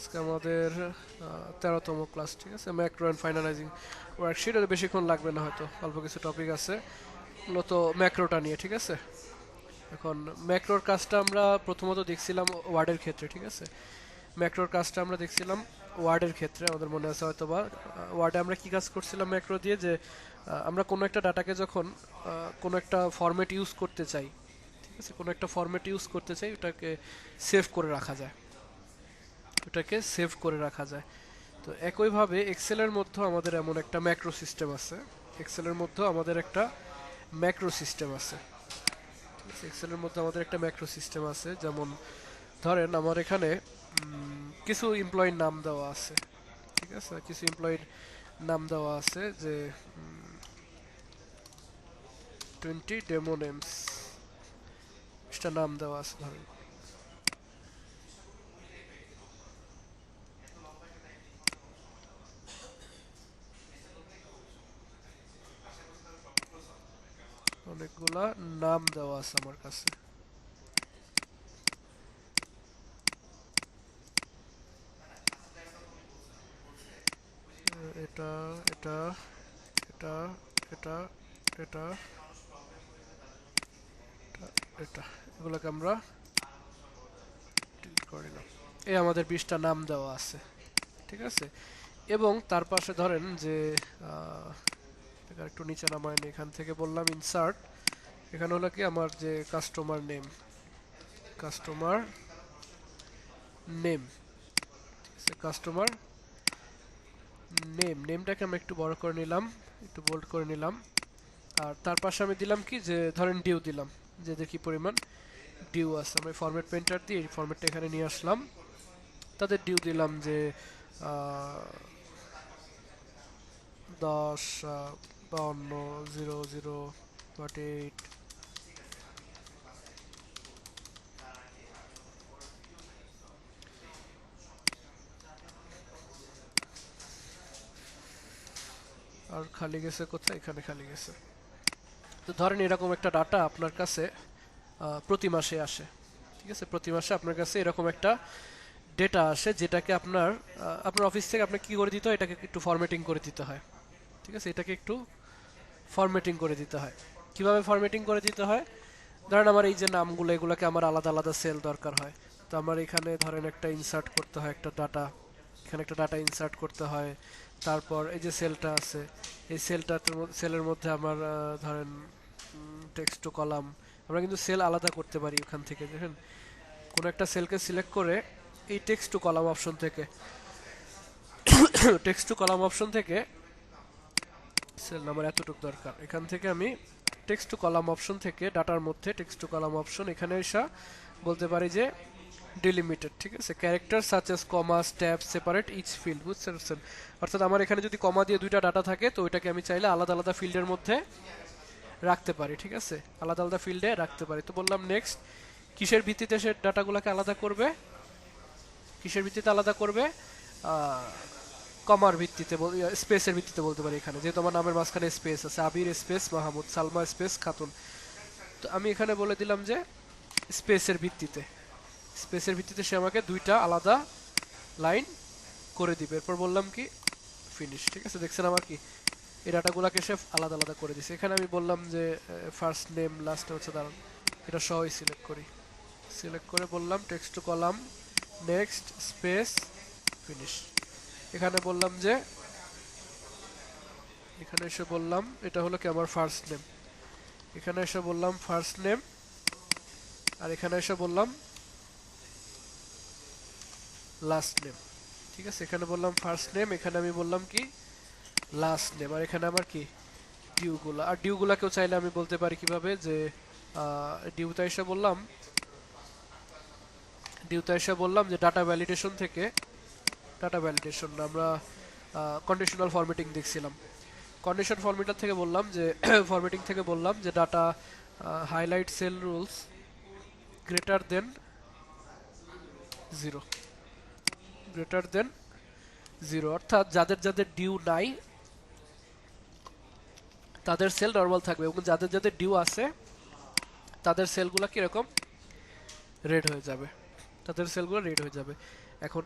আজকে আমাদের 13তম ক্লাস, ঠিক আছে, ম্যাক্রো অ্যান্ড ফাইনালাইজিং ওয়ার্কশিট। এটা বেশিক্ষণ লাগবে না, হয়তো অল্প কিছু টপিক আছে মূলত ম্যাক্রোটা নিয়ে, ঠিক আছে। এখন ম্যাক্রোর কাজটা আমরা প্রথমত দেখছিলাম ওয়ার্ডের ক্ষেত্রে, ঠিক আছে। ম্যাক্রোর কাজটা আমরা দেখছিলাম ওয়ার্ডের ক্ষেত্রে, আমাদের মনে আছে হয়তো বা ওয়ার্ডে আমরা কি কাজ করছিলাম ম্যাক্রো দিয়ে, যে আমরা কোনো একটা ডাটাকে যখন কোনো একটা ফরম্যাট ইউজ করতে চাই, ঠিক আছে, কোনো একটা ফরম্যাট ইউজ করতে চাই, ওটাকে সেভ করে রাখা যায়, ওটাকে সেভ করে রাখা যায়। তো একইভাবে এক্সেলের মধ্যে আমাদের এমন একটা ম্যাক্রো সিস্টেম আছে, এক্সেলের মধ্যে আমাদের একটা ম্যাক্রো সিস্টেম আছে, ঠিক আছে। এক্সেলের মধ্যে আমাদের একটা ম্যাক্রো সিস্টেম আছে, যেমন ধরেন আমার এখানে কিছু এমপ্লয়ির নাম দেওয়া আছে, ঠিক আছে, কিছু এমপ্লয়ির নাম দেওয়া আছে, যে 20 ডেমো নেমস, এটা নাম দেওয়া আছে ধরেন। অনেকগুলা নাম দেওয়া আছে আমার কাছে। এটা এটা এটা এটা এটা এটা এগুলোকে আমরা ডিলিট করে নিলাম। এই আমাদের 20টা নাম দেওয়া আছে, ঠিক আছে। এবং তার পাশে ধরেন যে একটু নিচে নামায় এখান থেকে বললাম ইনসার্ট, এখানে হলো কি আমার যে কাস্টমার নেম, কাস্টমার নেম, ঠিক আছে, কাস্টমার নেমটাকে আমি একটু বড় করে নিলাম, একটু বোল্ড করে নিলাম। আর তার পাশে আমি দিলাম কি, যে ধরেন ডিউ দিলাম, যে কি পরিমাণ ডিউ আছে। আমি ফরম্যাট পেন্টার দিয়ে এই ফরম্যাটটা এখানে নিয়ে আসলাম, তাদের ডিউ দিলাম যে 10 52 00 48। আর খালি গেছে কোথায়, এখানে খালি গেছে। তো ধরেন এরকম একটা ডাটা আপনার কাছে প্রতি মাসে আসে, ঠিক আছে, প্রতি মাসে আপনার কাছে এরকম একটা ডেটা আসে, যেটাকে আপনার আপনার অফিস থেকে আপনাকে কি করে দিতে হয়, এটাকে একটু ফরম্যাটিং করে দিতে হয়, ঠিক আছে, এটাকে একটু ফরম্যাটিং করে দিতে হয়। কিভাবে ফরম্যাটিং করে দিতে হয়, ধরেন আমার এই যে নামগুলো, এগুলোকে আমার আলাদা আলাদা সেল দরকার হয়। তো আমার এখানে ধরেন একটা ইনসার্ট করতে হয়, একটা ডাটা, এখানে একটা ডাটা ইনসার্ট করতে হয়। তারপর এই যে সেলটা আছে, এই সেলের মধ্যে আমার ধরেন টেক্সট টু কলাম, আমরা কিন্তু সেল আলাদা করতে পারি ওখান থেকে। দেখেন, কোনো একটা সেলকে সিলেক্ট করে এই টেক্সট টু কলাম অপশন থেকে, টেক্সট টু কলাম অপশন থেকে সেল নাম্বার এতটুকু দরকার, এখান থেকে আমি টেক্সট টু কলাম অপশন থেকে ডাটার মধ্যে টেক্সট টু কলাম অপশন, এখানে এসে বলতে পারি যে ডিলিমিটেড, ঠিক আছে, character such as comma tab separate each field, বুঝতে পারছেন। অর্থাৎ আমার এখানে যদি কমা দিয়ে দুইটা ডাটা থাকে, তো ওইটাকে আমি চাইলে আলাদা আলাদা ফিল্ডের মধ্যে রাখতে পারি, ঠিক আছে, আলাদা আলাদা ফিল্ডে রাখতে পারি। তো বললাম নেক্সট, কিসের ভিত্তিতে সে ডাটাগুলোকে আলাদা করবে, কিসের ভিত্তিতে আলাদা করবে, কমার ভিত্তিতে, স্পেসের ভিত্তিতে বলতে পারি। এখানে যেহেতু আমার নামের মাঝখানে স্পেস আছে, আবির স্পেস মাহমুদ, সালমা স্পেস খাতুন, তো আমি এখানে বলে দিলাম যে স্পেসের ভিত্তিতে, স্পেসের ভিত্তিতে সে আমাকে দুইটা আলাদা লাইন করে দিবে। এরপর বললাম কি ফিনিশ, ঠিক আছে। দেখছেন আমার কি এই ডাটাগুলোকে সে আলাদা আলাদা করে দিছে। এখানে আমি বললাম যে ফার্স্ট নেম লাস্ট হচ্ছে, দাঁড়ান এটা সহই সিলেক্ট করি, সিলেক্ট করে বললাম text to column next space finish. এখানে বললাম যে, এখানে এসে বললাম এটা হলো কি আমার ফার্স্ট নেম, এখানে এসে বললাম ফার্স্ট নেম, আর এখানে এসে বললাম লাস্ট নেম, ঠিক আছে। এখানে বললাম ফার্স্ট নেম, এখানে আমি বললাম কি লাস্ট নেম, আর এখানে আমার কি ডিউগুলা। আর ডিউগুলাকেও চাইলে আমি বলতে পারি কিভাবে, যে ডিউতে এসে বললাম, ডিউতে এসে বললাম যে ডাটা ভ্যালিডেশন থেকে, ডাটা ভ্যালিডেশন আমরা কন্ডিশনাল ফরম্যাটিং দেখছিলাম, কন্ডিশন ফরম্যাটার থেকে বললাম যে ফরম্যাটিং থেকে বললাম যে data highlight sell rules greater than 0, greater than 0, অর্থাৎ যাদের যাদের ডিউ নাই তাদের সেল নর্মাল থাকবে, এবং যাদের যাদের ডিউ আছে তাদের সেলগুলো কিরকম রেড হয়ে যাবে, তাদের সেলগুলো রেড হয়ে যাবে। এখন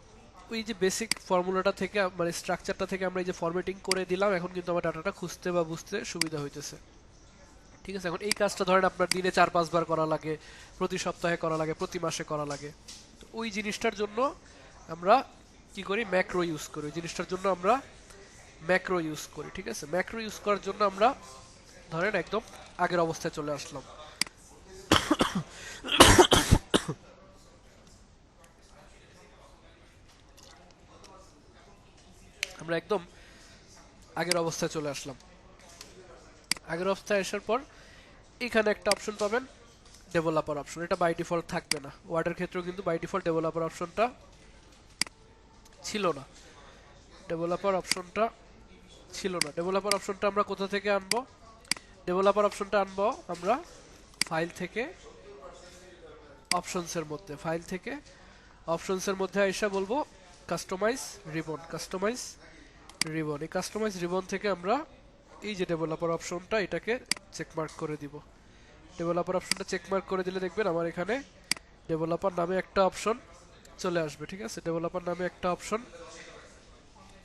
ওই যে বেসিক ফর্মুলাটা থেকে মানে স্ট্রাকচারটা থেকে আমরা এই যে ফরম্যাটিং করে দিলাম, এখন কিন্তু আমার ডাটাটা খুঁজতে বা বুঝতে সুবিধা হইতেছে। ঠিক আছে, এখন এই কাজটা ধরেন আপনার দিনে 4-5 বার করা লাগে, প্রতি সপ্তাহে করা লাগে, প্রতি মাসে করা লাগে। তো ওই জিনিসটার জন্য আমরা কি করি, ম্যাক্রো ইউজ করি। ওই জিনিসটার জন্য আমরা ম্যাক্রো ইউজ করি। ঠিক আছে, ম্যাক্রো ইউজ করার জন্য আমরা ধরেন একদম আগের অবস্থায় চলে আসলাম। আমরা একদম আগের অবস্থায় চলে আসলাম। আগের অবস্থায় আসার পর এখানে একটা অপশন পাবেন, ডেভেলপার অপশন। এটা বাই ডিফল্ট থাকবে না, ওয়ার্ডের ক্ষেত্রেও কিন্তু বাই ডিফল্ট ডেভেলপার অপশনটা ছিল না। ডেভেলপার অপশনটা ছিল না। ডেভেলপার অপশনটা আমরা কোথা থেকে আনবো? ডেভেলপার অপশনটা আনবো আমরা ফাইল থেকে, অপশনসের মধ্যে, ফাইল থেকে অপশনসের মধ্যে আইসা বলবো কাস্টমাইজ রিবন। কাস্টমাইজ রিবন, এই কাস্টমাইজ রিবন থেকে আমরা এই যে ডেভেলপার অপশনটা এটাকে চেকমার্ক করে দিব। ডেভেলপার অপশনটা চেকমার্ক করে দিলে দেখবেন আমার এখানে ডেভেলপার নামে একটা অপশন চলে আসবে। ঠিক আছে, ডেভেলপার নামে একটা অপশন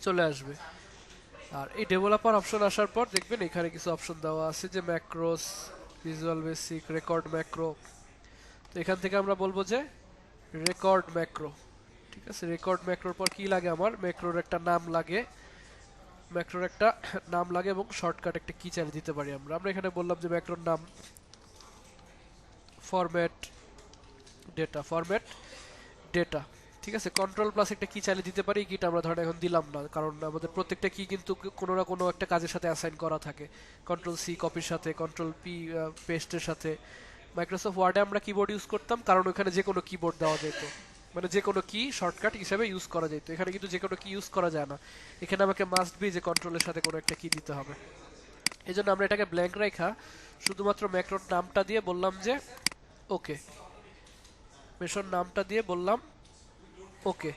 চলে আসবে। আর এই ডেভেলপার অপশন আসার পর দেখবেন এখানে কিছু অপশন দেওয়া আছে, যে macros, visual basic, record macro. তো এখান থেকে আমরা বলবো যে রেকর্ড ম্যাক্রো। ঠিক আছে, রেকর্ড ম্যাক্রোর পর কি লাগে, আমার ম্যাক্রোর একটা নাম লাগে, ম্যাক্রোর একটা নাম লাগে এবং শর্টকাট একটা কি চাইলে দিতে পারি আমরা। আমরা এখানে বললাম যে ম্যাক্রোর নাম ফরম্যাট ডেটা, ফরম্যাট ডেটা। ঠিক আছে, কন্ট্রোল প্লাস একটা কি চাইলে দিতে পারি, কিটা আমরা ধরেন এখন দিলাম না, কারণ আমাদের প্রত্যেকটা কি কিন্তু কোনো না কোনো একটা কাজের সাথে অ্যাসাইন করা থাকে। কন্ট্রোল সি কপির সাথে, কন্ট্রোল পি পেস্টের সাথে। মাইক্রোসফট ওয়ার্ডে আমরা কিবোর্ড ইউজ করতাম, কারণ ওখানে যে কোনো কিবোর্ড দেওয়া যেত, মানে যে কোনো কি শর্টকাট হিসেবে ইউজ করা যেত। এখানে কিন্তু যে কোনো কি ইউজ করা যায় না, এখানে আমাকে মাস্ট বি যে কন্ট্রোলের সাথে কোনো একটা কি দিতে হবে। এই জন্য আমরা এটাকে ব্ল্যাঙ্ক রেখা শুধুমাত্র ম্যাক্রোর নামটা দিয়ে বললাম যে ওকে, মেশন নামটা দিয়ে বললাম ওকে।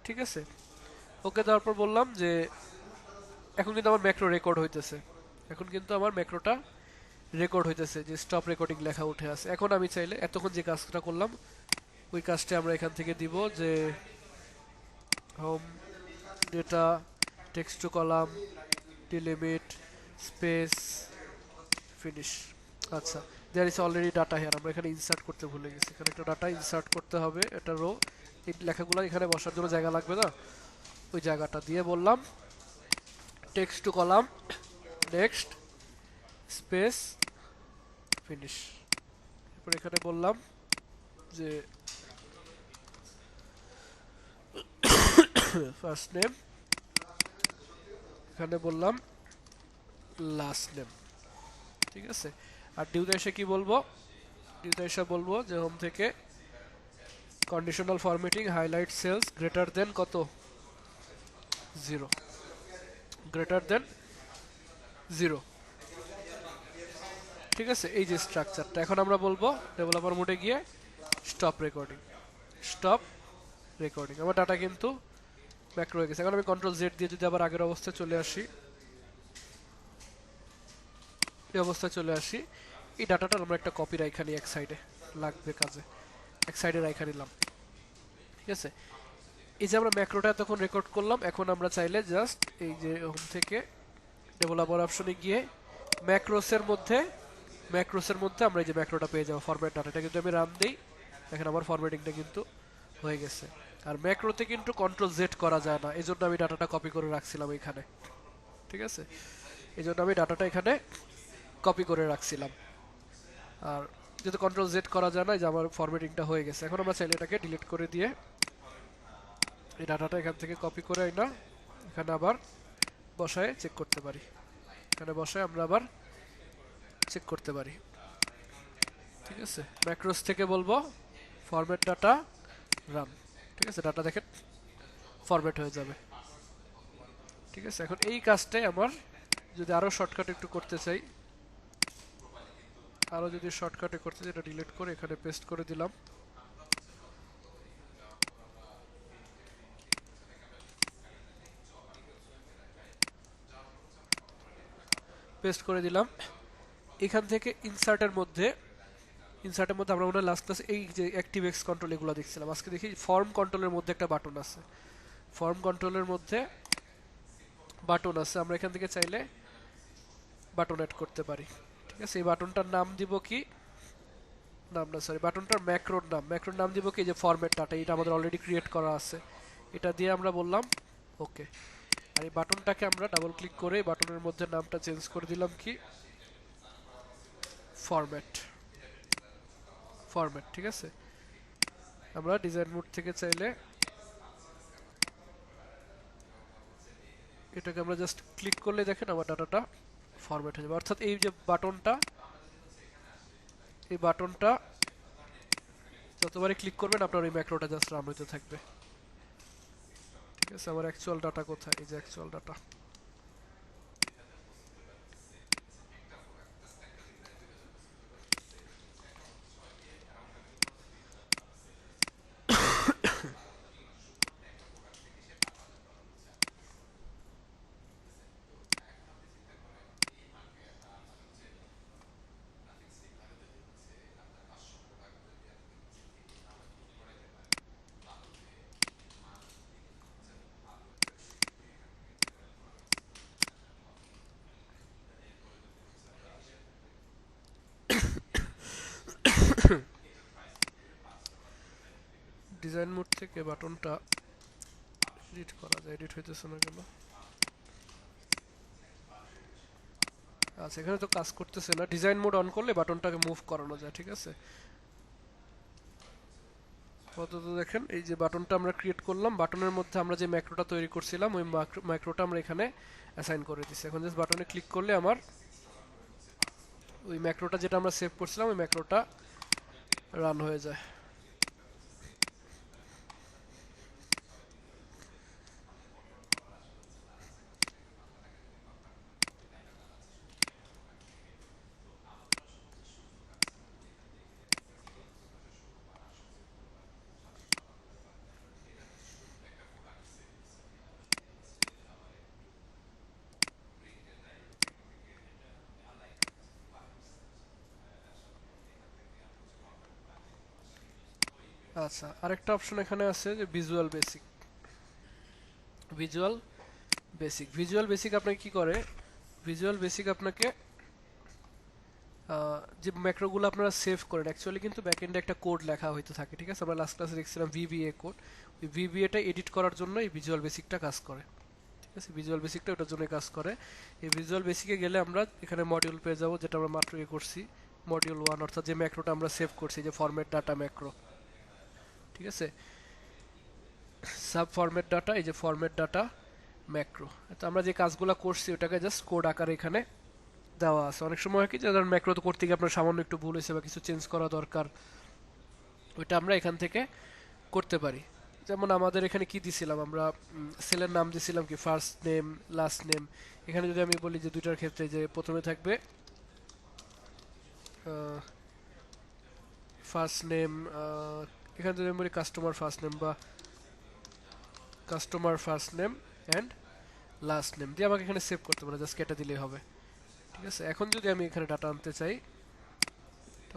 ঠিক আছে, ওকে দেওয়ার পর বললাম যে এখন কিন্তু আমার ম্যাক্রো রেকর্ড হইতেছে, এখন কিন্তু আমার ম্যাক্রোটা রেকর্ড হইতেছে, যে স্টপ রেকর্ডিং লেখা উঠে আছে। এখন আমি চাইলে এতক্ষণ যে কাজটা করলাম ওই কাজটা আমরা এখান থেকে দিব, যে home data text to column delimit space finish. আচ্ছা, there is already data here. আমরা এখানে ইনসার্ট করতে ভুলে গেছি, এখানে একটা ডাটা ইনসার্ট করতে হবে, এটা রো। এই লেখাগুলো এখানে বসার জন্য জায়গা লাগবে না, ওই জায়গাটা দিয়ে বললাম text to column next space finish. এরপর এখানে বললাম যে ফার্স্ট নেম, এখানে বললাম লাস্ট নেম। ঠিক আছে, আর ডিউতে এসে কি বলবো, ডিউতে এসে বলবো যে হোম থেকে conditional formatting highlight cells greater than কত, 0, গ্রেটার দেন 0। ঠিক আছে, এই যে স্ট্রাকচারটা। এখন আমরা বলবো ডেভেলপার মোডে গিয়ে স্টপ রেকর্ডিং, স্টপ রেকর্ডিং। আমার ডাটা কিন্তু ম্যাক্রো হয়ে গেছে। এখন আমি কন্ট্রোল জেড দিয়ে যদি আবার আগের অবস্থায় চলে আসি, এই অবস্থায় চলে আসি, এই ডাটাটার আমরা একটা কপি রাখা নিই, এক সাইডে লাগবে কাজে, এক সাইডে রাখা নিলাম। ঠিক আছে, এই যে আমরা ম্যাক্রোটা তখন রেকর্ড করলাম, এখন আমরা চাইলে জাস্ট এই যে হোম থেকে ডেভেলপার অপশনে গিয়ে ম্যাক্রোসের মধ্যে, ম্যাক্রোসের মধ্যে আমরা এই যে ম্যাক্রোটা পেয়ে যাবো, ফরম্যাট ডাটাটা কিন্তু আমি রান দিই, দেখেন আমার ফরম্যাটিংটা কিন্তু হয়ে গেছে। আর ম্যাক্রোতে কিন্তু কন্ট্রোল জেড করা যায় না, এই জন্য আমি ডাটাটা কপি করে রাখছিলাম এখানে। ঠিক আছে, এই জন্য আমি ডাটাটা এখানে কপি করে রাখছিলাম। আর যেহেতু কন্ট্রোল জেড করা যায় না, যে আমার ফরম্যাটিংটা হয়ে গেছে। এখন আমরা চাইলে এটাকে ডিলিট করে দিয়ে এই ডাটাটা এখান থেকে কপি করে না এখানে আবার বসায় চেক করতে পারি, এখানে বসায় আমরা আবার চেক করতে পারি। ঠিক আছে, ম্যাক্রোস থেকে বলবো ফরম্যাট ডাটা রান। ঠিক আছে, ডাটা দেখেন ফরম্যাট হয়ে যাবে। ঠিক আছে, এখন এই কাজটাই আমার যদি আরো শর্টকাট একটু করতে চাই, আরো যদি শর্টকাটে করতে চাই, এটা ডিলিট করে এখানে পেস্ট করে দিলাম। পেস্ট করে দিলাম। এখান থেকে ইনসার্টের মধ্যে, ইনসার্টের মধ্যে আমরা মনে হয় লাস্ট ক্লাস এই যে অ্যাক্টিভ এক্স কন্ট্রোল এগুলো দেখছিলাম, আজকে দেখি ফর্ম কন্ট্রোলের মধ্যে একটা বাটন আছে, ফর্ম কন্ট্রোলের মধ্যে বাটন আছে, আমরা এখান থেকে চাইলে বাটন অ্যাড করতে পারি। ঠিক আছে, এই বাটনটার নাম দিব কি, নাম না সরি, বাটনটার ম্যাক্রোর নাম দিব কি, যে ফরম্যাট ডাটা, এটা আমাদের অলরেডি ক্রিয়েট করা আছে, এটা দিয়ে আমরা বললাম ওকে। আর এই বাটনটাকে আমরা ডাবল ক্লিক করে বাটনের মধ্যে নামটা চেঞ্জ করে দিলাম কি, ফরম্যাট। ঠিক আছে, আমরা ডিজাইন মোড থেকে চাইলে এটাকে আমরা জাস্ট ক্লিক করলে দেখেন আমার ডাটাটা ফরম্যাট হয়ে যাবে। অর্থাৎ এই যে বাটনটা, এই বাটনটা যতবারই ক্লিক করবেন আপনার ওই ম্যাক্রোটা জাস্ট রান হতে থাকবে। ঠিক আছে, আমার অ্যাকচুয়াল ডাটা কোথায়, এই যে অ্যাকচুয়াল ডাটা। ডিজাইন মোড থেকে বাটনটা এডিট করা যায়, এডিট হইতেছে না কেন? আচ্ছা, এখানে তো কাজ করতেছে না। ডিজাইন মোড অন করলে বাটনটাকে মুভ করানো যায়। ঠিক আছে, আপাতত দেখেন এই যে বাটনটা আমরা ক্রিয়েট করলাম, বাটনের মধ্যে আমরা যে ম্যাক্রোটা তৈরি করছিলাম ওই ম্যাক্রোটা আমরা এখানে অ্যাসাইন করে দিচ্ছি। এখন জাস্ট বাটনে ক্লিক করলে আমার ওই ম্যাক্রোটা যেটা আমরা সেভ করছিলাম ওই ম্যাক্রোটা রান হয়ে যায়। আচ্ছা, আরেকটা অপশন এখানে আছে যে ভিজুয়াল বেসিক। ভিজুয়াল বেসিক আপনাকে কি করে, ভিজুয়াল বেসিক আপনাকে যে ম্যাক্রোগুলো আপনারা সেভ করেন, অ্যাকচুয়ালি কিন্তু ব্যাকএন্ডে একটা কোড লেখা হইতে থাকে। ঠিক আছে, আমরা লাস্ট ক্লাসে দেখছিলাম ভিবিএ কোড, ওই ভিবিএটা এডিট করার জন্য এই ভিজুয়াল বেসিকটা কাজ করে। ঠিক আছে, ভিজুয়াল বেসিকটা ওটার জন্য কাজ করে। এই ভিজুয়াল বেসিকে গেলে আমরা এখানে মডিউল পেয়ে যাবো, যেটা আমরা মাত্র করছি, মডিউল 1, অর্থাৎ যে ম্যাক্রোটা আমরা সেভ করছি, যে ফরম্যাট ডাটা ম্যাক্রো। ঠিক আছে, সাব ফরম্যাট ডাটা, এই যে ফরম্যাট ডাটা ম্যাক্রো। তো আমরা যে কাজগুলো করছি ওটাকে জাস্ট কোড আকারে এখানে দেওয়া আছে। অনেক সময় হয় কি, যে ধরেন ম্যাক্রো তো করতে গিয়ে আপনার সামান্য একটু ভুল হয়েছে বা কিছু চেঞ্জ করা দরকার, ওইটা আমরা এখান থেকে করতে পারি। যেমন আমাদের এখানে কি দিছিলাম, আমরা সেলের নাম দিছিলাম কি, ফার্স্ট নেম লাস্ট নেম। এখানে যদি আমি বলি যে দুইটার ক্ষেত্রে যে প্রথমে থাকবে ফার্স্ট নেম, এখানে যদি আমি বলি কাস্টমার ফার্স্ট নেম বা customer first name and last name দিয়ে আমাকে এখানে সেভ করতে পারে, জাস্ট কেটে দিলেই হবে। ঠিক আছে, এখন যদি আমি এখানে ডাটা আনতে চাই,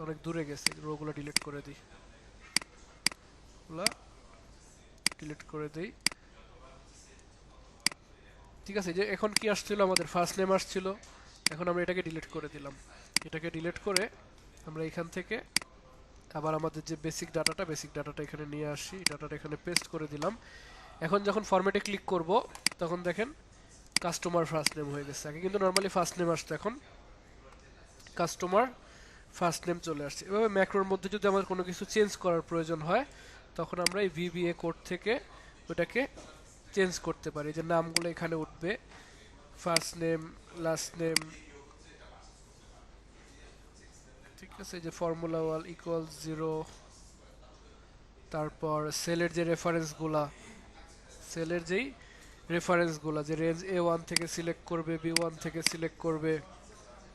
অনেক দূরে গেছে, রোগুলো ডিলিট করে দিই, ডিলিট করে দিই। ঠিক আছে, যে এখন কি আসছিল, আমাদের ফার্স্ট নেম আসছিল, এখন আমরা এটাকে ডিলিট করে দিলাম। এটাকে ডিলিট করে আমরা এখান থেকে আবার আমাদের যে বেসিক ডাটাটা এখানে নিয়ে আসি, ডাটাটা এখানে পেস্ট করে দিলাম। এখন যখন ফরম্যাটে ক্লিক করব তখন দেখেন কাস্টমার ফার্স্ট নেম হয়ে গেছে। আগে কিন্তু নর্মালি ফার্স্ট নেম আসতো, এখন কাস্টমার ফার্স্ট নেম চলে আসছে। এভাবে ম্যাক্রোর মধ্যে যদি আমাদের কোনো কিছু চেঞ্জ করার প্রয়োজন হয় তখন আমরা এই ভিবিএ কোড থেকে ওটাকে চেঞ্জ করতে পারি। যে নামগুলো এখানে উঠবে, ফার্স্ট নেম লাস্ট নেম। ঠিক আছে, যে ফর্মুলা ওয়াল ইকুয়াল 0, তারপর সেলের যে রেফারেন্সগুলা, যে রেঞ্জ A1 থেকে সিলেক্ট করবে, B1 থেকে সিলেক্ট করবে।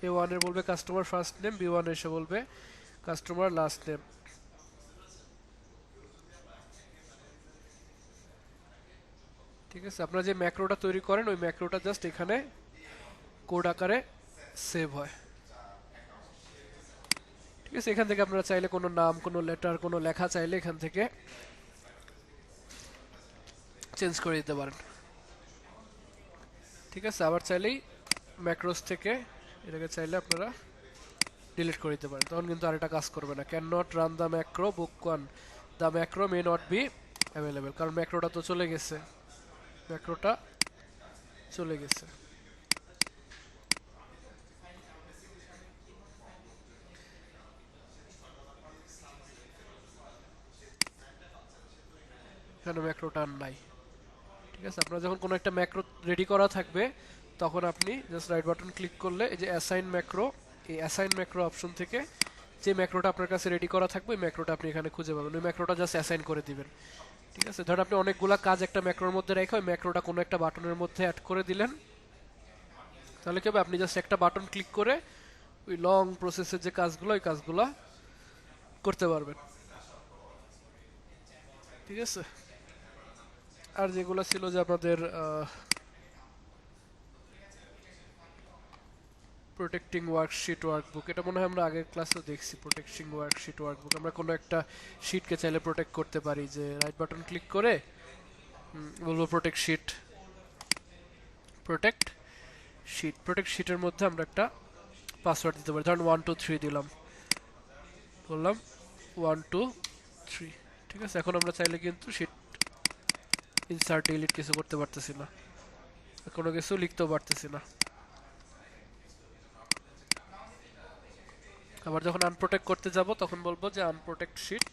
A1 এর বলবে কাস্টমার ফার্স্ট নেম, B1 এসে বলবে কাস্টমার লাস্ট নেম। ঠিক আছে, আপনারা যে ম্যাক্রোটা তৈরি করেন ওই ম্যাক্রোটা জাস্ট এখানে কোড আকারে সেভ হয়। ঠিক আছে, এখান থেকে আপনারা চাইলে কোনো নাম, কোনো লেটার, কোনো লেখা চাইলে এখান থেকে চেঞ্জ করে দিতে পারেন। ঠিক আছে, আবার চাইলেই ম্যাক্রোস থেকে এটাকে চাইলে আপনারা ডিলিট করে দিতে পারেন, তখন কিন্তু আর এটা কাজ করবে না। Can not run the macro book one, the macro may not be available, কারণ ম্যাক্রোটা তো চলে গেছে, ম্যাক্রোটা চলে গেছে। এখানে ম্যাক্রোটা আর নাই। ঠিক আছে, আপনার যখন কোনো একটা ম্যাক্রো রেডি করা থাকবে তখন আপনি জাস্ট রাইট বাটন ক্লিক করলে এই যে অ্যাসাইন ম্যাক্রো, এই অ্যাসাইন ম্যাক্রো অপশন থেকে যে ম্যাক্রোটা আপনার কাছে রেডি করা থাকবে ওই ম্যাক্রোটা আপনি এখানে খুঁজে পাবেন, ওই ম্যাক্রোটা জাস্ট অ্যাসাইন করে দিবেন। ঠিক আছে, ধরেন আপনি অনেকগুলা কাজ একটা ম্যাক্রোর মধ্যে রেখে ওই ম্যাক্রোটা কোনো একটা বাটনের মধ্যে অ্যাড করে দিলেন, তাহলে কি হবে, আপনি জাস্ট একটা বাটন ক্লিক করে ওই লং প্রসেসের যে কাজগুলো ওই কাজগুলো করতে পারবেন। ঠিক আছে, আর যেগুলো ছিল যে আপনাদের প্রোটেক্টিং ওয়ার্কশিট ওয়ার্কবুক, এটা মনে হয় আমরা আগের ক্লাসেও দেখছি। প্রোটেক্টিং ওয়ার্কশিট ওয়ার্কবুক, আমরা কোনো একটা শিটকে চাইলে প্রোটেক্ট করতে পারি, যে রাইট বাটন ক্লিক করে বলবো protect sheet, protect sheet, protect শিটের মধ্যে আমরা একটা পাসওয়ার্ড দিতে পারি, ধরুন 123 দিলাম, বললাম 123। ঠিক আছে, এখন আমরা চাইলে কিন্তু শিট ইনসার্ট ডিলিট কিছু করতে পারতেছি না, কোনো কিছু লিখতেও পারতেছি না। আবার যখন আনপ্রোটেক্ট করতে যাব তখন বলবো যে আনপ্রোটেক্ট শিট,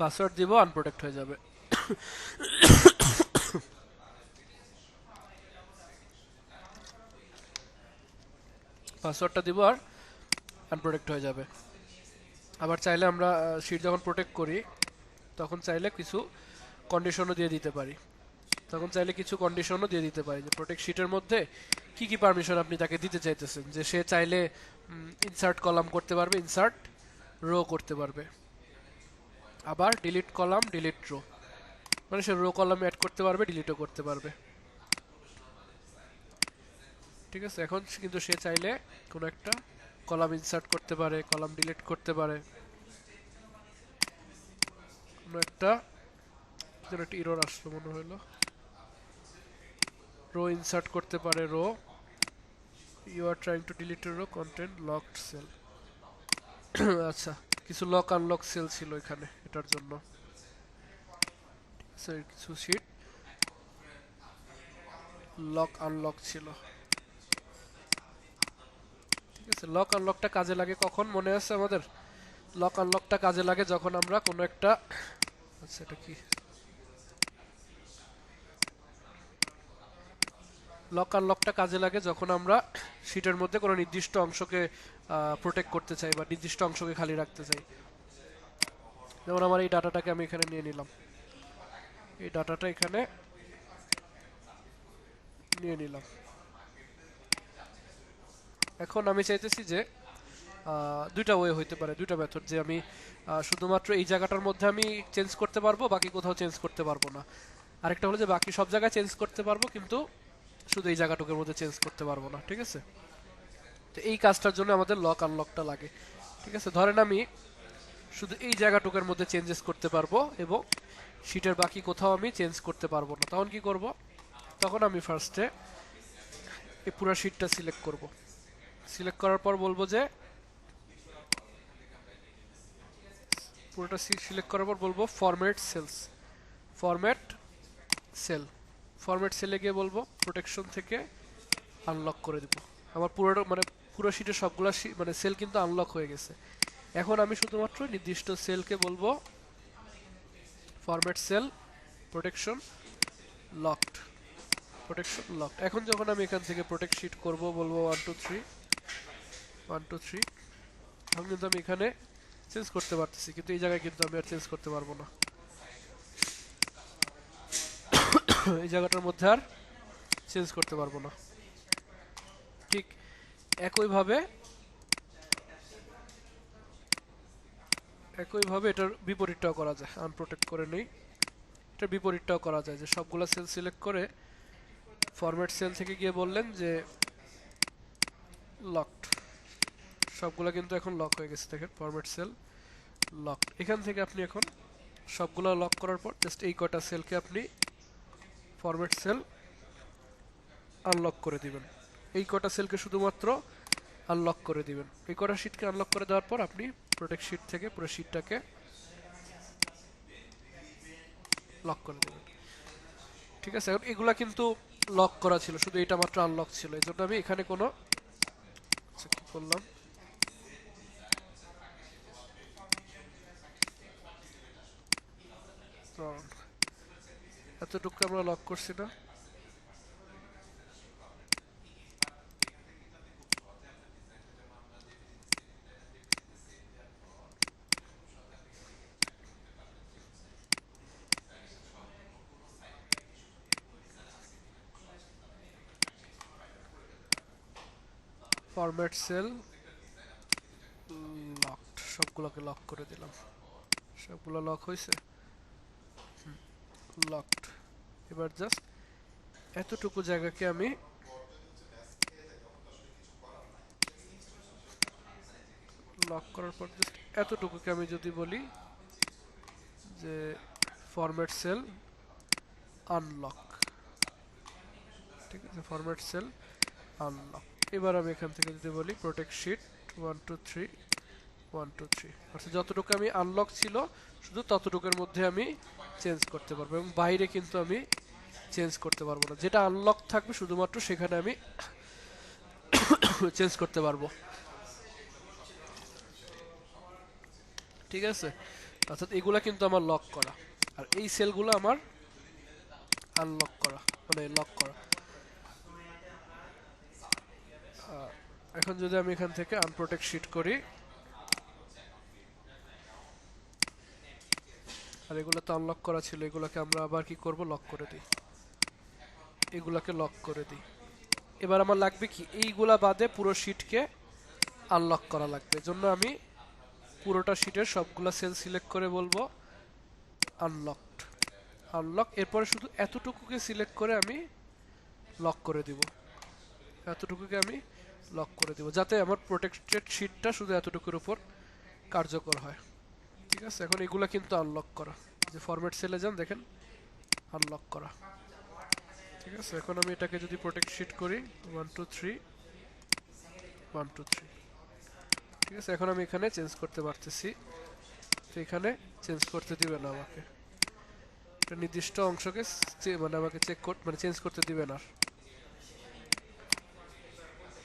পাসওয়ার্ড দিব, আনপ্রোটেক্ট হয়ে যাবে। পাসওয়ার্ডটা দিব আর আনপ্রোটেক্ট হয়ে যাবে। আবার চাইলে আমরা শিট যখন প্রোটেক্ট করি তখন চাইলে কিছু কন্ডিশনও দিয়ে দিতে পারি, তখন চাইলে কিছু কন্ডিশনও দিয়ে দিতে পারি, যে প্রোটেক্ট শিটের মধ্যে কি কি পারমিশন আপনি তাকে দিতে চাইতেছেন, যে সে চাইলে ইনসার্ট কলাম করতে পারবে, ইনসার্ট রো করতে পারবে, আবার ডিলিট কলাম ডিলিট রো, মানে সে রো কলাম অ্যাড করতে পারবে, ডিলিটও করতে পারবে। ঠিক আছে, এখন কিন্তু সে চাইলে কোনো একটা কলাম ইনসার্ট করতে পারে, কলাম ডিলিট করতে পারে, কোনো একটা যেন একটা এরর আসলো মনে হলো, রো ইনসার্ট করতে পারে, row you are trying to delete row content locked cell. আচ্ছা, কিছু লক আনলক সেল ছিল এখানে, এটার জন্য কিছু শিট লক আনলক ছিল। ঠিক আছে, লক আনলকটা কাজে লাগে কখন মনে আছে আমাদের? লক আনলকটা কাজে লাগে যখন আমরা কোনো একটা, আচ্ছা এটা কি, লক আনলকটা কাজে লাগে যখন আমরা শিটের মধ্যে কোনো নির্দিষ্ট অংশকে প্রোটেক্ট করতে চাই বা নির্দিষ্ট অংশকে খালি রাখতে চাই। যেমন আমার এই ডাটাটাকে আমি এখানে নিয়ে নিলাম, এই ডাটাটা এখানে নিয়ে নিলাম। এখন আমি চাইতেছি যে দুইটা ওয়ে হইতে পারে, দুইটা মেথড, যে আমি শুধুমাত্র এই জায়গাটার মধ্যে আমি চেঞ্জ করতে পারবো, বাকি কোথাও চেঞ্জ করতে পারবো না। আরেকটা হলো যে বাকি সব জায়গায় চেঞ্জ করতে পারবো কিন্তু শুধু এই জায়গাটুকুর মধ্যে চেঞ্জ করতে পারবো না। ঠিক আছে, তো এই কাজটার জন্য আমাদের লক আনলকটা লাগে। ঠিক আছে, ধরেন আমি শুধু এই জায়গাটুকুর মধ্যে চেঞ্জেস করতে পারবো এবং শিটের বাকি কোথাও আমি চেঞ্জ করতে পারবো না, তখন কি করব? তখন আমি ফার্স্টে এই পুরো শিটটা সিলেক্ট করব, সিলেক্ট করার পর বলবো যে পুরোটা সিলেক্ট করার পর বলবো format cells, format sell, format সেলে গিয়ে বলবো প্রোটেকশন থেকে আনলক করে দিব। আমার পুরোটা মানে পুরো শিটের সবগুলো মানে সেল কিন্তু আনলক হয়ে গেছে। এখন আমি শুধুমাত্র নির্দিষ্ট সেলকে বলবো format sell protection locked, protection locked. এখন যখন আমি এখান থেকে প্রোটেক্ট শিট করব বলবো 123 123, এখন কিন্তু আমি এখানে চেঞ্জ করতে পারতেছি, কিন্তু এই জায়গায় কিন্তু আমি আর চেঞ্জ করতে পারবো না, এই জায়গাটার মধ্যে আর চেঞ্জ করতে পারবো না। ঠিক একইভাবে এটার বিপরীতটাও করা যায়, আনপ্রোটেক্ট করে নেই, এটার বিপরীতটাও করা যায়, যে সবগুলো সেল সিলেক্ট করে ফরম্যাট সেল থেকে গিয়ে বললেন যে লকড, সবগুলো কিন্তু এখন লক হয়ে গেছে, দেখেন ফরম্যাট সেল লকড। এখান থেকে আপনি এখন সবগুলো লক করার পর জাস্ট এই কটা সেলকে আপনি ফরম্যাট সেল আনলক করে দিবেন। এই কটা সেলকে শুধুমাত্র আনলক করে দিবেন। এই কটা শিটকে আনলক করে দেওয়ার পর আপনি প্রোটেক্ট শিট থেকে পুরো শিটটাকে লক করে দেবেন। ঠিক আছে, এখন এগুলা কিন্তু লক করা ছিল, শুধু এটা মাত্র আনলক ছিল, এই জন্য আমি এখানে কোনো কি করলাম, এতটুকু আমরা লক করছি না। ফরম্যাট সেল লকড, সবগুলোকে লক করে দিলাম। সবগুলো লক হয়েছে, লকড। এবার জাস্ট এতটুকু জায়গাকে আমি লক করার পর জাস্ট এতটুকুকে আমি যদি বলি যে ফরম্যাট সেল আনলক, ঠিক আছে, ফরম্যাট সেল আনলক। এবার আমি এখান থেকে যদি বলি প্রোটেক্ট শিট 1 2 3 1 2 3, অর্থাৎ যতটুকু আমি আনলক ছিল শুধু ততটুকুর মধ্যে আমি চেঞ্জ করতে পারবো, এবং বাইরে কিন্তু আমি চেঞ্জ করতে পারবো না। যেটা আনলক থাকবে শুধুমাত্র সেখানে আমি চেঞ্জ করতে পারবো। ঠিক আছে, অর্থাৎ এগুলা কিন্তু আমার লক করা, আর এই সেলগুলো আমার আনলক করা, মানে লক করা। এখন যদি আমি এখান থেকে আনপ্রোটেক্ট শিট করি, আর এগুলো তো আনলক করা ছিল, এগুলোকে আমরা আবার কি করব, লক করে দিই, এগুলাকে লক করে দিই। এবার আমার লাগবে কি, এইগুলা বাদে পুরো শিটকে আনলক করা লাগবে। জন্য আমি পুরোটা শিটের সবগুলা সেল সিলেক্ট করে বলবো আনলকড, আনলক। এরপরে শুধু এতটুকুকে সিলেক্ট করে আমি লক করে দিব, এতটুকুকে আমি লক করে দিব, যাতে আমার প্রোটেক্টেড শিটটা শুধু এতটুকুর উপর কার্যকর হয়। ঠিক আছে, এখন এগুলা কিন্তু আনলক করা, যে ফরম্যাট সেলে যান দেখেন আনলক করা। ঠিক আছে, এখন আমি এটাকে যদি প্রোটেক্ট শিট করি 1 2 3 1 2 3, ঠিক আছে, এখন আমি এখানে চেঞ্জ করতে পারতেছি। তো এখানে চেঞ্জ করতে দিবে না আমাকে, একটা নির্দিষ্ট অংশকে মানে আমাকে মানে চেঞ্জ করতে দিবে না।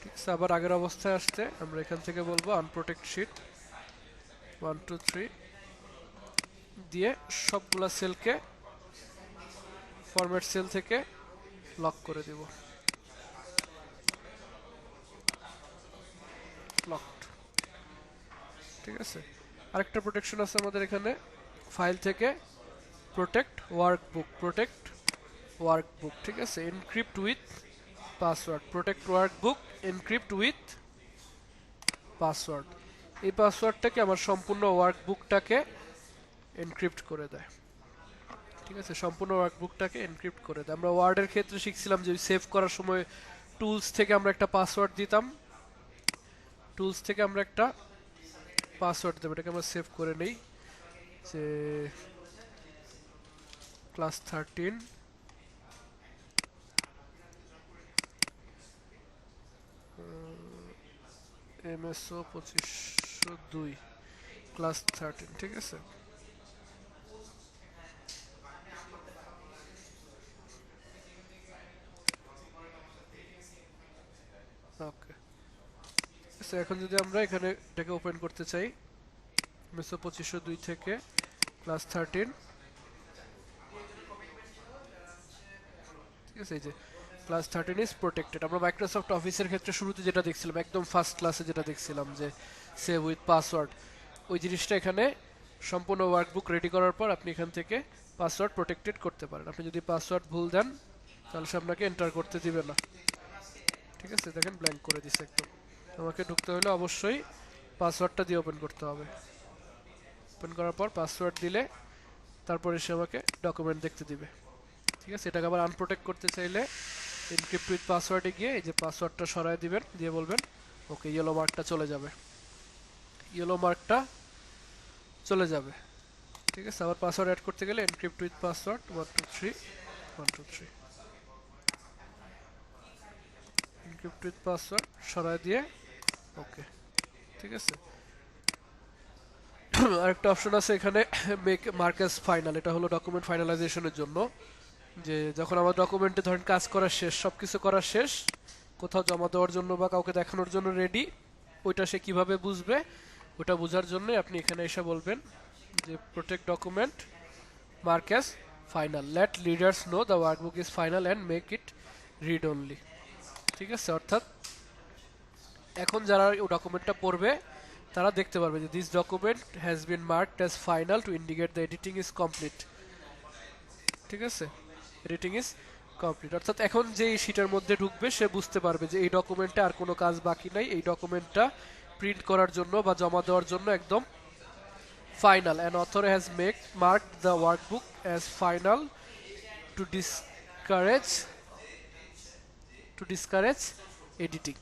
ঠিক আছে, আবার আগের অবস্থায় আসতে আমরা এখান থেকে বলবো আনপ্রোটেক্ট শিট 1 2 3 দিয়ে সবগুলা সেলকে ফরম্যাট সেল থেকে লক করে দিব, লকড। ঠিক আছে, আরেকটা প্রোটেকশন আছে আমাদের এখানে, ফাইল থেকে প্রোটেক্ট ওয়ার্কবুক, প্রোটেক্ট ওয়ার্কবুক। ঠিক আছে, encrypt with password, protect workbook encrypt with password. এই পাসওয়ার্ডটাকে আমার সম্পূর্ণ ওয়ার্কবুকটাকে এনক্রিপ্ট করে দেয়। ঠিক আছে, সম্পূর্ণ ওয়ার্কবুকটাকে এনক্রিপ্ট করে দেয়। আমরা ওয়ার্ডের ক্ষেত্রে শিখছিলাম যে সেভ করার সময় টুলস থেকে আমরা একটা পাসওয়ার্ড দিতাম, টুলস থেকে আমরা একটা পাসওয়ার্ড দেবো, এটাকে আমরা সেভ করে নেই, যে ক্লাস 13 MSO 2502 ক্লাস 13। ঠিক আছে, ওকে। এখন যদি আমরা এখানে এটাকে ওপেন করতে চাই, MSO 2502 থেকে ক্লাস 13, ঠিক আছে, এই যে ক্লাস 13 ইজ প্রোটেক্টেড। আমরা মাইক্রোসফট অফিসের ক্ষেত্রে শুরুতে যেটা দেখছিলাম, একদম ফার্স্ট ক্লাসে যেটা দেখছিলাম যে সেভ উইথ পাসওয়ার্ড, ওই জিনিসটা এখানে সম্পূর্ণ ওয়ার্কবুক রেডি করার পর আপনি এখান থেকে পাসওয়ার্ড প্রোটেক্টেড করতে পারেন। আপনি যদি পাসওয়ার্ড ভুল দেন তাহলে সে আপনাকে এন্টার করতে দিবে না। ঠিক আছে, দেখেন ব্ল্যাঙ্ক করে দিছে একদম। আমাকে ঢুকতে হলে অবশ্যই পাসওয়ার্ডটা দিয়ে ওপেন করতে হবে। ওপেন করার পর পাসওয়ার্ড দিলে তারপরে সে আমাকে ডকুমেন্ট দেখতে দিবে। ঠিক আছে, এটাকে আবার আনপ্রোটেক্ট করতে চাইলে এনক্রিপ্ট উইথ পাসওয়ার্ডে গিয়ে এই যে পাসওয়ার্ডটা সরায় দিবেন, দিয়ে বলবেন ওকে, ইয়েলো মার্কটা চলে যাবে, ইয়েলো মার্কটা চলে যাবে। ঠিক আছে, আবার পাসওয়ার্ড অ্যাড করতে গেলে encrypt with password 123 123 encrypt with password সরাই দিয়ে ওকে। ঠিক আছে, আরেকটা অপশন আছে এখানে মেক মার্কেস ফাইনাল, এটা হলো ডকুমেন্ট ফাইনালাইজেশনের জন্য। যে যখন আমার ডকুমেন্টে ধরেন কাজ করা শেষ, সবকিছু করা শেষ, কোথাও জমা দেওয়ার জন্য বা কাউকে দেখানোর জন্য রেডি, ওইটা সে কিভাবে বুঝবে, ওটা বোঝার জন্য আপনি এখানে এসে বলবেন যে protect document marks final, let readers know the workbook is final and make it read only. ঠিক আছে, অর্থাৎ এখন যারা ওই ডকুমেন্টটা পড়বে তারা দেখতে পারবে যে this document has been marked as final to indicate the editing is complete. ঠিক আছে, এডিটিং ইজ কমপ্লিট, অর্থাৎ এখন যে এই শীটের মধ্যে ঢুকবে সে বুঝতে পারবে যে এই ডকুমেন্টে আর কোনো কাজ বাকি নাই, এই ডকুমেন্টটা প্রিন্ট করার জন্য বা জমা দেওয়ার জন্য একদম final. An author has marked the workbook as final to discourage editing.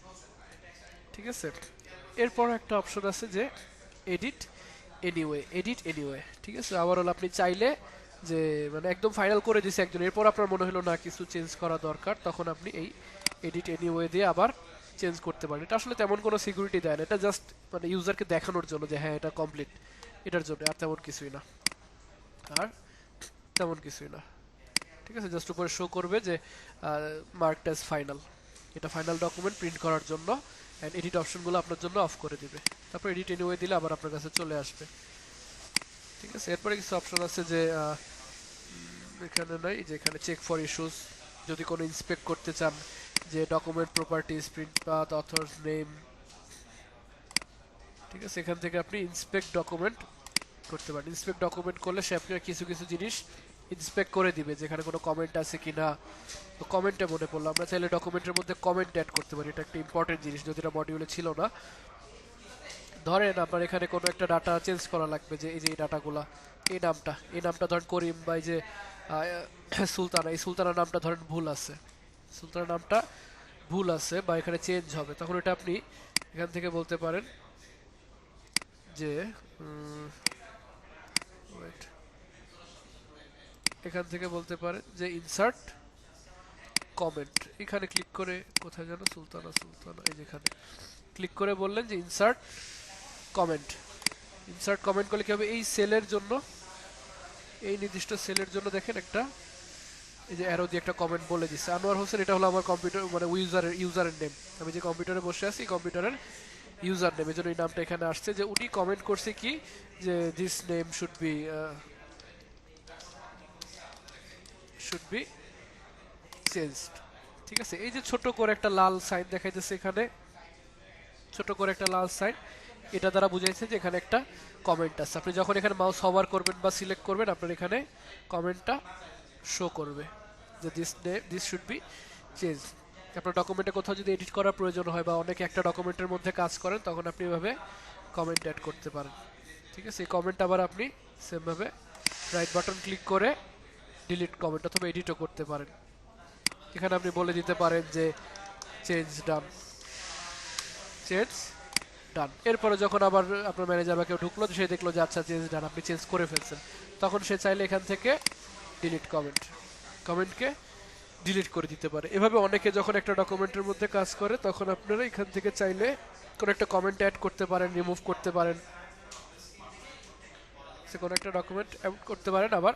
ঠিক আছে, এরপর একটা অপশন আছে যে এডিট এনিওয়ে। ঠিক আছে, আবার হলো আপনি চাইলে যে মানে একদম ফাইনাল করে দিছে একজন, এরপর আপনার মনে হলো না কিছু চেঞ্জ করা দরকার, তখন আপনি এই এডিট এনিওয়ে দিয়ে আবার চেঞ্জ করতে পারেন। এটা আসলে তেমন কোনো সিকিউরিটি দেয় না, এটা জাস্ট মানে ইউজারকে দেখানোর জন্য যে হ্যাঁ এটা কমপ্লিট, এটার জন্য, আর তেমন কিছুই না, আর তেমন কিছুই না। ঠিক আছে, জাস্ট উপরে শো করবে যে মার্কড অ্যাজ ফাইনাল, এটা ফাইনাল ডকুমেন্ট প্রিন্ট করার জন্য, এন্ড এডিট অপশনগুলো আপনার জন্য অফ করে দিবে। তারপর এডিট এনিওয়ে দিলে আবার আপনার কাছে চলে আসবে। ঠিক আছে, এরপরে কিছু অপশন আছে যে এখানে নাই, যে এখানে চেক ফর ইস্যুস, যদি কোনো ইন্সপেক্ট করতে চান যে document properties, print path, authors name. ঠিক আছে, এখান থেকে আপনি ইন্সপেক্ট ডকুমেন্ট করতে পারেন। ইন্সপেক্ট ডকুমেন্ট করলে সে আপনার কিছু কিছু জিনিস ইন্সপেক্ট করে দিবে, যেখানে কোনো কমেন্ট আছে কিনা। তো কমেন্টে মনে পড়লো, আমরা চাইলে ডকুমেন্টের মধ্যে কমেন্ট অ্যাড করতে পারি, এটা একটা ইম্পর্টেন্ট জিনিস, যদি এটা মডিউলে ছিল না। ধরেন আপনার এখানে কোনো একটা ডাটা চেঞ্জ করা লাগবে, যে এই যে এই ডাটাগুলা, এই নামটা ধরেন করিম, বা এই যে সুলতানা, এই সুলতানা নামটা ধরেন ভুল আছে, সুলতানা নামটা ভুল আছে বা এখানে চেঞ্জ হবে, তখন এটা আপনি এখান থেকে বলতে পারেন যে wait, এখান থেকে বলতে পারেন যে ইনসার্ট কমেন্ট, এখানে ক্লিক করে, কোথায় যেন সুলতানা, এই যেখানে ক্লিক করে বললেন যে ইনসার্ট কমেন্ট করলে কি হবে, এই সেলের জন্য, এই নির্দিষ্ট সেলের জন্য দেখেন একটা এই যে অ্যারো দিয়ে একটা কমেন্ট বলে দিচ্ছে আনোয়ার হোসেন, এটা হলো আমার কম্পিউটার মানে ইউজারের নেম, আমি যে কম্পিউটারে বসে আছি কম্পিউটারের ইউজার নেম, এজন্য এই নামটা এখানে আসছে। যে উনি কমেন্ট করছে কি যে this name should be changed. ঠিক আছে, এই যে ছোট করে একটা লাল সাইন দেখাইতেছে এখানে, ছোট করে একটা লাল সাইন, এটা দ্বারা বুঝাইছে যে এখানে একটা কমেন্ট আছে। আপনি যখন এখানে মাউস হভার করবেন বা সিলেক্ট করবেন, আপনার এখানে কমেন্টটা শো করবে যে দিস শুড বি চেঞ্জ। আপনার ডকুমেন্টে কোথাও যদি এডিট করার প্রয়োজন হয় বা অনেকে একটা ডকুমেন্টের মধ্যে কাজ করেন, তখন আপনি এভাবে কমেন্ট অ্যাড করতে পারেন। ঠিক আছে, এই কমেন্ট আবার আপনি সেমভাবে রাইট বাটন ক্লিক করে ডিলিট কমেন্ট অথবা এডিটও করতে পারেন। এখানে আপনি বলে দিতে পারেন যে চেঞ্জ ডান। এরপরে যখন আবার আপনার ম্যানেজার বা কেউ ঢুকলো, সে দেখলো যে আচ্ছা চেঞ্জ ডান, আপনি চেঞ্জ করে ফেলছেন, তখন সে চাইলে এখান থেকে ডিলিট কমেন্টকে ডিলিট করে দিতে পারে। এভাবে অনেকে যখন একটা ডকুমেন্টের মধ্যে কাজ করে, তখন আপনারা এখান থেকে চাইলে কোনো একটা কমেন্ট অ্যাড করতে পারেন, রিমুভ করতে পারেন, সে কোনো একটা ডকুমেন্ট অ্যাড করতে পারেন, আবার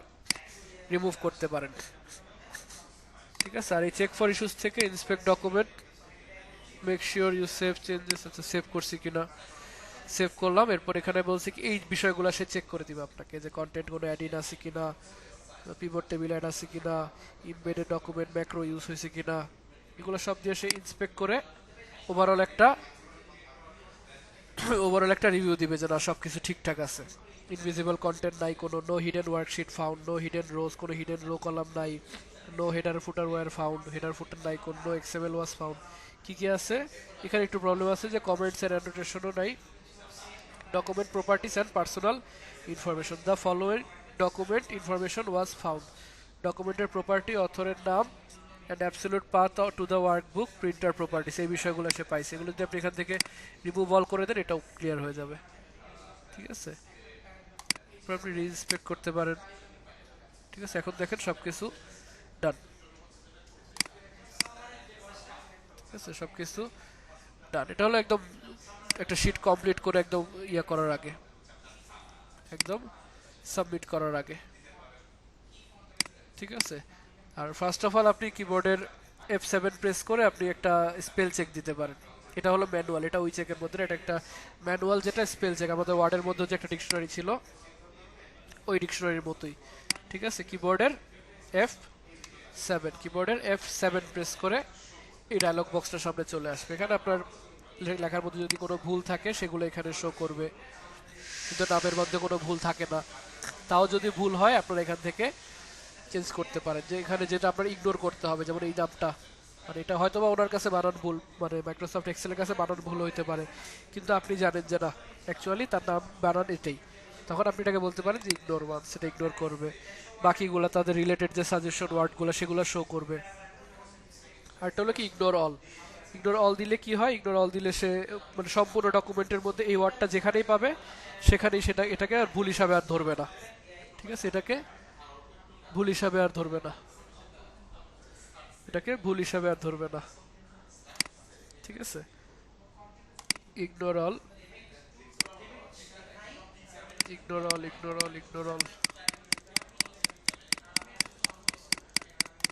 রিমুভ করতে পারেন। ঠিক আছে, আর এই চেক ফর ইস্যুস থেকে inspect document, make sure you save changes, আচ্ছা সেভ করছি কিনা, সেভ করলাম। এরপর এখানে বলছি কি এই বিষয়গুলো সে চেক করে দিবে আপনাকে, যে কন্টেন্ট কোনো অ্যাড ইন আছে কিনা, পিভট টেবিল অ্যাড আছে কিনা, ইমবেডেড ডকুমেন্ট ম্যাক্রো ইউজ হয়েছে কিনা, এগুলো সব দিয়ে সে ইন্সপেক্ট করে ওভারঅল একটা রিভিউ দিবে যে না সবকিছু ঠিকঠাক আছে। ইনভিজিবল কন্টেন্ট নাই কোনো, no hidden worksheet found, no hidden rows, কোনো হিডেন রো কলাম নাই, no header footer were found, header footer নাই কোনো, নো এক্সএমএল ওয়াজ ফাউন্ড। কি কি আছে এখানে একটু প্রবলেম আছে যে কমেন্টস এর অ্যানোটেশনও নাই, document properties and personal information, the following document information was found, ডকুমেন্টের প্রপার্টি, অথরের নাম and absolute path to the workbook, printer properties, এই বিষয়গুলো সে পাইছে। এগুলো যদি আপনি এখান থেকে রিমুভ অল করে দেন, এটাও ক্লিয়ার হয়ে যাবে। ঠিক আছে, আপনি রিইন্সপেক্ট করতে পারেন। ঠিক আছে, এখন দেখেন সবকিছু ডান। ঠিক আছে, সবকিছু ডান। এটা হলো একদম একটা শিট কমপ্লিট করে একদম ইয়া করার আগে, একদম সাবমিট করার আগে। ঠিক আছে, আর ফার্স্ট অফ অল আপনি কিবোর্ডের F7 প্রেস করে আপনি একটা স্পেল চেক দিতে পারেন। এটা হলো ম্যানুয়াল, এটা উই চেকের মধ্যে না, এটা একটা ম্যানুয়াল, যেটা স্পেল চেক আমাদের ওয়ার্ডের মধ্যে যে একটা ডিকশনারি ছিল ওই ডিকশনারির মতোই। ঠিক আছে, কিবোর্ডের F7 প্রেস করে এই ডায়লগ বক্সটা সামনে চলে আসবে। এখানে আপনার লেখার মধ্যে যদি কোনো ভুল থাকে সেগুলো এখানে শো করবে, কিন্তু নামের মধ্যে কোনো ভুল থাকে না। তাও যদি ভুল হয় আপনারা এখান থেকে চেঞ্জ করতে পারেন, যে এখানে যেটা আপনার ইগনোর করতে হবে, যেমন এই নামটা, মানে এটা হয়তো বা ওনার কাছে বানান ভুল, মানে মাইক্রোসফট এক্সেলের কাছে বানান ভুল হইতে পারে, কিন্তু আপনি জানেন যে না, অ্যাকচুয়ালি তার নাম বানান এটাই। তখন আপনি এটাকে বলতে পারেন যে ইগনোর ওয়ান, সেটা ইগনোর করবে। বাকিগুলো তাদের রিলেটেড যে সাজেশন ওয়ার্ডগুলো সেগুলো শো করবে। আরটা হলো কি ইগনোর অল। ইগনোর অল দিলে কি হয়, ইগনোর অল দিলে সে মানে সম্পূর্ণ ডকুমেন্টের মধ্যে এই ওয়ার্ডটা যেখানেই পাবে সেখানেই সেটা এটাকে আর ভুল হিসাবে আর ধরবে না। ঠিক আছে, এটাকে ভুল হিসাবে আর ধরবে না, এটাকে ভুল হিসাবে আর ধরবে না। ঠিক আছে, ইগনোর অল, ইগনোর অল।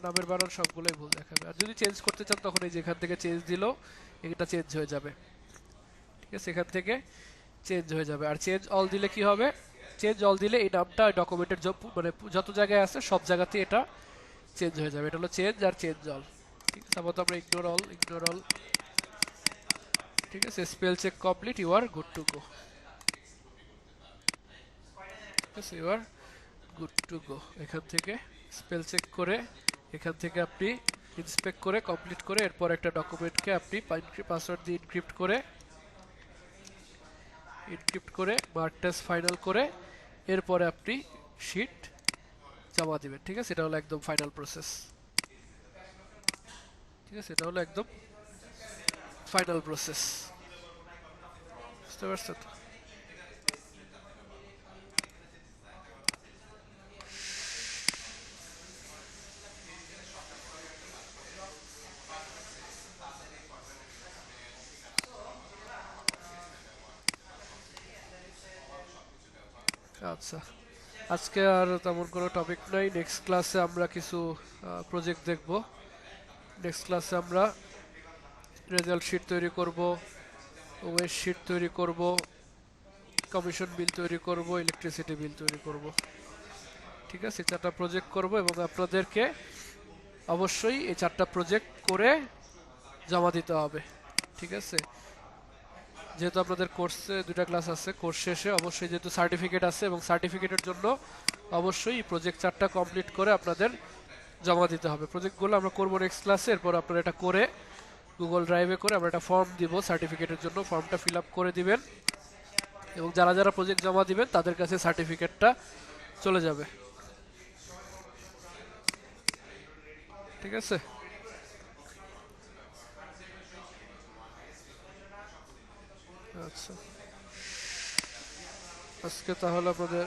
নামের বানান সবগুলোই ভুল দেখাবে, আর যদি চেঞ্জ করতে চান তখন এই যেখান থেকে চেঞ্জ দিল এটা চেঞ্জ হয়ে যাবে। ঠিক আছে, এখান থেকে চেঞ্জ হয়ে যাবে। আর চেঞ্জ অল দিলে কি হবে, চেঞ্জ অল দিলে এই নামটা ডকুমেন্টের মানে যত জায়গায় আছে সব জায়গাতে এটা চেঞ্জ হয়ে যাবে। এটা হলো চেঞ্জ আর চেঞ্জ অল। ঠিক আছে, আপাতত আমরা ইগনোর অল। ঠিক আছে, spell check complete, you are good to go. ঠিক আছে, you are good to go. এখান থেকে স্পেল চেক করে এখান থেকে আপনি ইন্সপেক্ট করে কমপ্লিট করে এরপর একটা ডকুমেন্টকে আপনি পাসওয়ার্ড দিয়ে ইনক্রিপ্ট করে মার্কটেস ফাইনাল করে এরপরে আপনি শিট জমা দিবেন। ঠিক আছে, এটা হলো একদম ফাইনাল প্রসেস। ঠিক আছে, এটা হলো একদম ফাইনাল প্রসেস। বুঝতে পারছেন? আচ্ছা, আজকে আর তেমন কোনো টপিক নাই। নেক্সট ক্লাসে আমরা কিছু প্রজেক্ট দেখব। নেক্সট ক্লাসে আমরা রেজাল্ট শিট তৈরি করব, ওয়েস্ট শিট তৈরি করব, কমিশন বিল তৈরি করব, ইলেকট্রিসিটি বিল তৈরি করব। ঠিক আছে, 4টা প্রজেক্ট করব এবং আপনাদেরকে অবশ্যই এই 4টা প্রজেক্ট করে জমা দিতে হবে। ঠিক আছে, যেহেতু আপনাদের কোর্সে 2টা ক্লাস আছে, কোর্স শেষে অবশ্যই যেহেতু সার্টিফিকেট আছে এবং সার্টিফিকেটের জন্য অবশ্যই প্রজেক্ট 4টা কমপ্লিট করে আপনাদের জমা দিতে হবে। প্রজেক্টগুলো আমরা করবো নেক্সট ক্লাসে। এরপর আপনারা এটা করে গুগল ড্রাইভে করে আমরা একটা ফর্ম দিব সার্টিফিকেটের জন্য, ফর্মটা ফিল আপ করে দিবেন এবং যারা যারা প্রজেক্ট জমা দিবেন তাদের কাছে সার্টিফিকেটটা চলে যাবে। ঠিক আছে, আচ্ছা, আজকে তাহলে আপনাদের